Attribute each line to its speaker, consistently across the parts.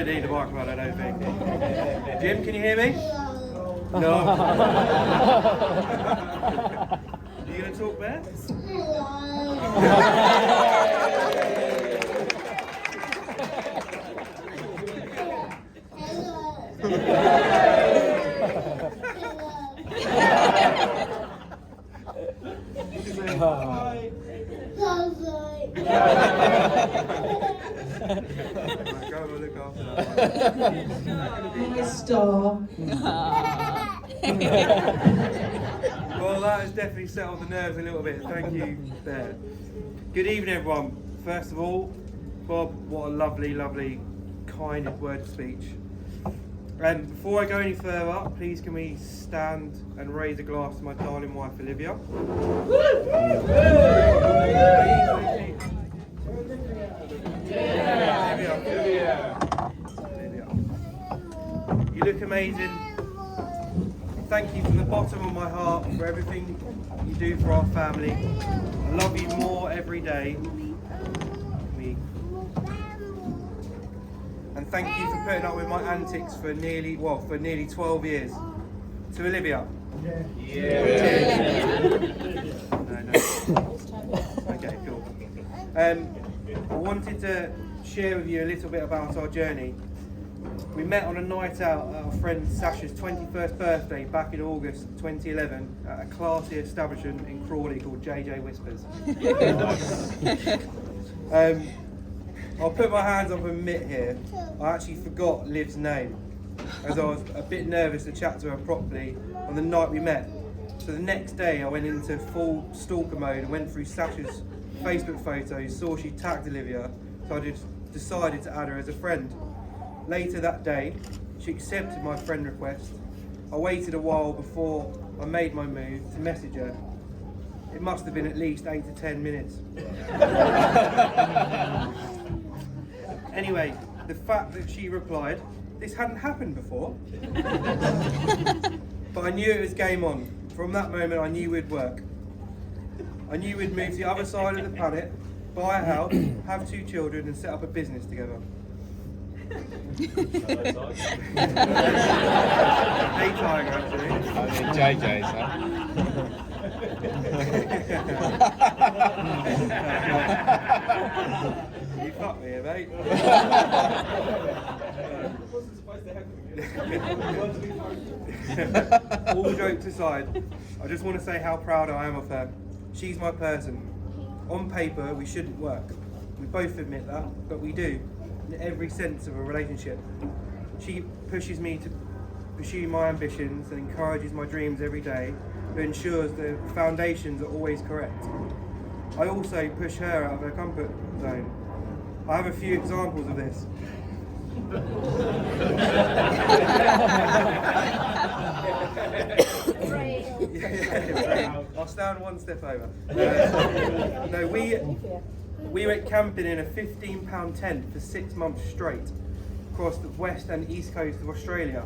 Speaker 1: don't need the microphone, I don't think. Jim, can you hear me? No. Are you going to talk there?
Speaker 2: Star.
Speaker 1: Well, that has definitely settled the nerves a little bit. Thank you there. Good evening, everyone. First of all, Bob, what a lovely, lovely, kind word of speech. And before I go any further, please can we stand and raise a glass to my darling wife, Olivia. You look amazing. Thank you from the bottom of my heart for everything you do for our family. I love you more every day. And thank you for putting up with my antics for nearly 12 years. To Olivia. Yeah. No. Okay, cool. I wanted to share with you a little bit about our journey. We met on a night out at our friend Sasha's 21st birthday back in August 2011 at a classy establishment in Crawley called JJ Whispers. I'll put my hands up and admit here, I actually forgot Liv's name, as I was a bit nervous to chat to her properly on the night we met. So the next day I went into full stalker mode and went through Sasha's Facebook photos, saw she tagged Olivia, so I just decided to add her as a friend. Later that day, she accepted my friend request. I waited a while before I made my move to message her. It must have been at least 8 to 10 minutes. Anyway, the fact that she replied, this hadn't happened before. But I knew it was game on. From that moment, I knew we'd work. I knew we'd move to the other side of the planet, buy a house, have 2 children, and set up a business together. Hey, Tiger, actually.
Speaker 3: JJ's, huh?
Speaker 1: You fucked me here, mate. All jokes aside, I just want to say how proud I am of her. She's my person. On paper, we shouldn't work. We both admit that, but we do. In every sense of a relationship. She pushes me to pursue my ambitions and encourages my dreams every day, but ensures the foundations are always correct. I also push her out of her comfort zone. I have a few examples of this. I'll stand one step over. No, we went camping in a £15 tent for 6 months straight across the west and east coast of Australia,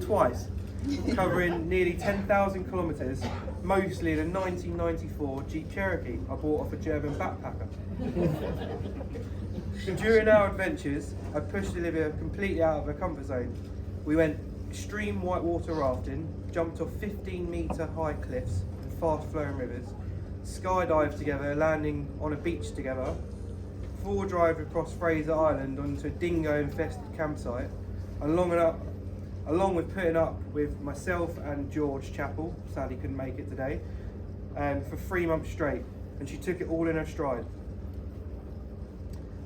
Speaker 1: twice, covering nearly 10,000 kilometres, mostly in a 1994 Jeep Cherokee I bought off a German backpacker. During our adventures, I pushed Olivia completely out of her comfort zone. We went extreme whitewater rafting, jumped off 15-metre high cliffs and fast-flowing rivers, skydived together, landing on a beach together, 4-drive across Fraser Island onto a dingo-infested campsite, along with putting up with myself and George Chappell, sadly couldn't make it today, for 3 months straight, and she took it all in her stride.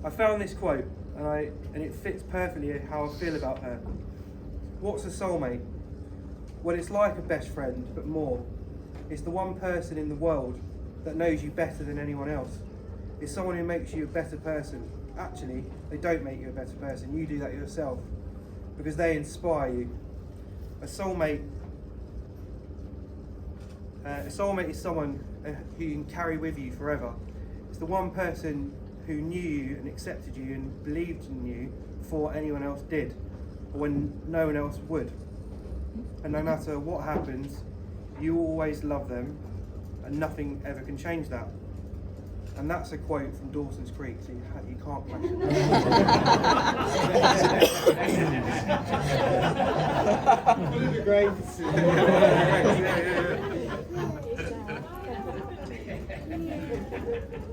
Speaker 1: I found this quote, and it fits perfectly how I feel about her. What's a soulmate? Well, it's like a best friend, but more. It's the one person in the world that knows you better than anyone else. It's someone who makes you a better person. Actually, they don't make you a better person, you do that yourself, because they inspire you. A soulmate is someone who you can carry with you forever. It's the one person who knew you and accepted you and believed in you before anyone else did, or when no one else would. And no matter what happens, you always love them, and nothing ever can change that. And that's a quote from Dawson's Creek, so you can't question Grapes.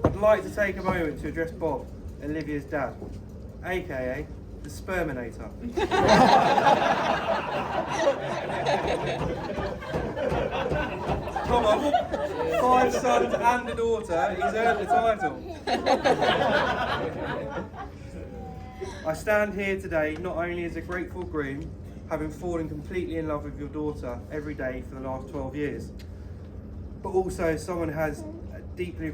Speaker 1: I'd like to take a moment to address Bob, Olivia's dad, aka the Sperminator. Come on, 5 sons and a daughter, he's earned the title. I stand here today not only as a grateful groom, having fallen completely in love with your daughter every day for the last 12 years, but also as someone deeply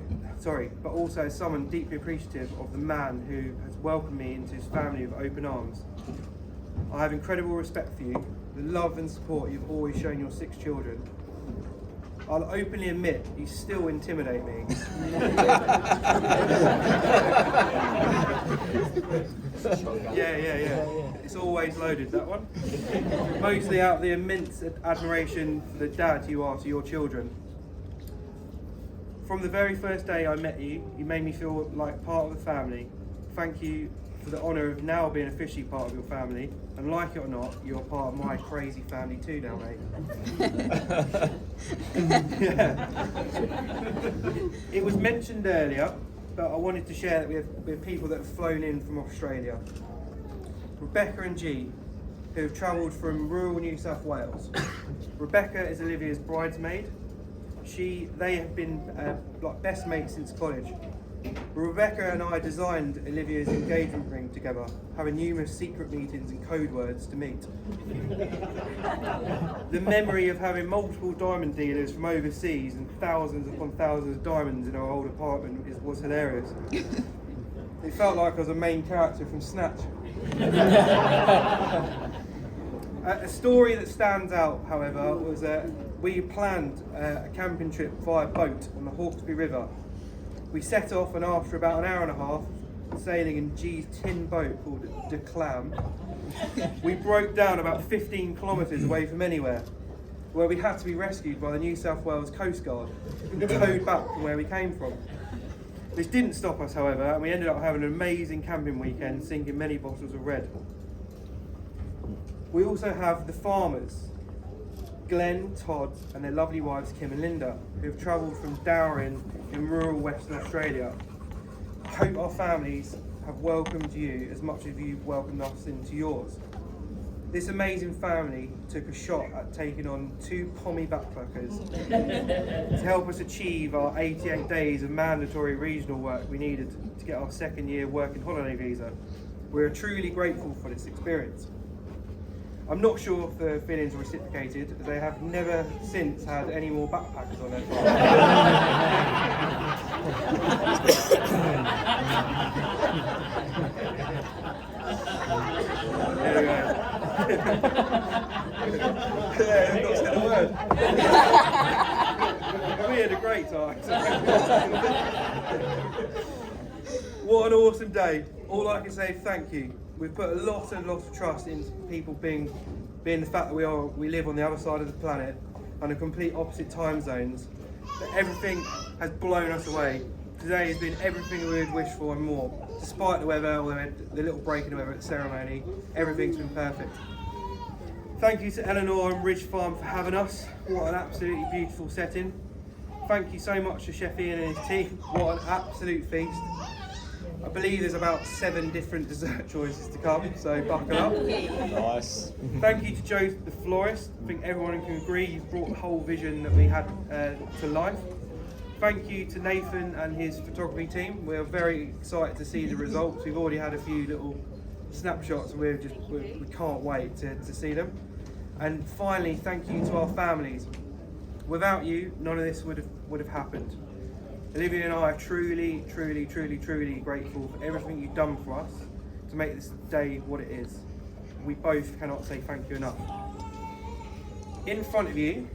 Speaker 1: appreciative of the man who has welcomed me into his family with open arms. I have incredible respect for you, the love and support you've always shown your 6 children. I'll openly admit you still intimidate me. Yeah. It's always loaded, that one. Mostly out of the immense admiration for the dad you are to your children. From the very first day I met you, you made me feel like part of the family. Thank you for the honour of now being officially part of your family. And like it or not, you're part of my crazy family too now, mate. Yeah. It was mentioned earlier, but I wanted to share that we have people that have flown in from Australia. Rebecca and G, who have travelled from rural New South Wales. Rebecca is Olivia's bridesmaid. They have been like best mates since college. Rebecca and I designed Olivia's engagement ring together, having numerous secret meetings and code words to meet. The memory of having multiple diamond dealers from overseas and thousands upon thousands of diamonds in our old apartment was hilarious. It felt like I was a main character from Snatch. A story that stands out, however, was we planned a camping trip via boat on the Hawkesbury River. We set off, and after about an hour and a half sailing in G's tin boat called De Clam, we broke down about 15 kilometres away from anywhere, where we had to be rescued by the New South Wales Coast Guard and towed back from where we came from. This didn't stop us, however, and we ended up having an amazing camping weekend, sinking many bottles of red. We also have the farmers, Glenn, Todd and their lovely wives Kim and Linda, who have travelled from Dowrin in rural Western Australia. I hope our families have welcomed you as much as you've welcomed us into yours. This amazing family took a shot at taking on 2 pommy backpackers to help us achieve our 88 days of mandatory regional work we needed to get our 2nd year working holiday visa. We are truly grateful for this experience. I'm not sure if the feelings are reciprocated, as they have never since had any more backpackers on their farm. There we go. Yeah, I've not said a word. We had a great time. What an awesome day. All I can say is thank you. We've put a lot of trust into people being the fact that we live on the other side of the planet on a complete opposite time zones. But everything has blown us away. Today has been everything we would wish for and more. Despite the weather, or the little break in the weather at the ceremony, everything's been perfect. Thank you to Eleanor and Ridge Farm for having us. What an absolutely beautiful setting. Thank you so much to Chef Ian and his team. What an absolute feast. I believe there's about 7 different dessert choices to come, so buckle up.
Speaker 2: Nice.
Speaker 1: Thank you to Joe, the florist. I think everyone can agree you've brought the whole vision that we had to life. Thank you to Nathan and his photography team. We're very excited to see the results. We've already had a few little snapshots and we can't wait to see them. And finally, thank you to our families. Without you, none of this would have happened. Olivia and I are truly grateful for everything you've done for us to make this day what it is. We both cannot say thank you enough. In front of you,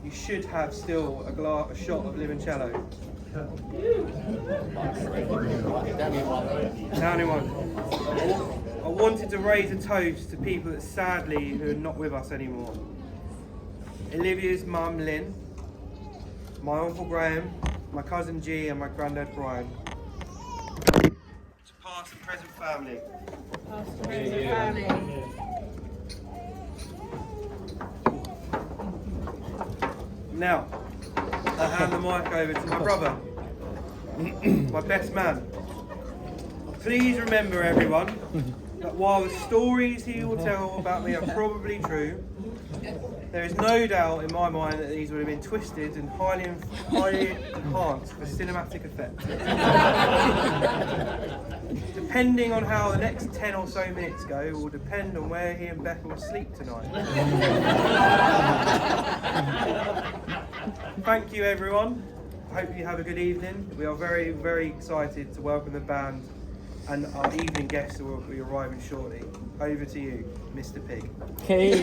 Speaker 1: you should have still a shot of limoncello. Down in one. I wanted to raise a toast to people that sadly who are not with us anymore. Olivia's mum Lynn, my uncle Graham, my cousin G and my granddad Brian. To past and present family.
Speaker 3: Past and present family.
Speaker 1: Now, I hand the mic over to my brother, my best man. Please remember, everyone, that while the stories he will tell about me are probably true, there is no doubt in my mind that these would have been twisted and highly enhanced for cinematic effect. Depending on how the next 10 or so minutes go will depend on where he and Becca will sleep tonight. Thank you, everyone. I hope you have a good evening. We are very, very excited to welcome the band and our evening guests who will be arriving shortly. Over to you, Mr. Pig.
Speaker 2: Hey.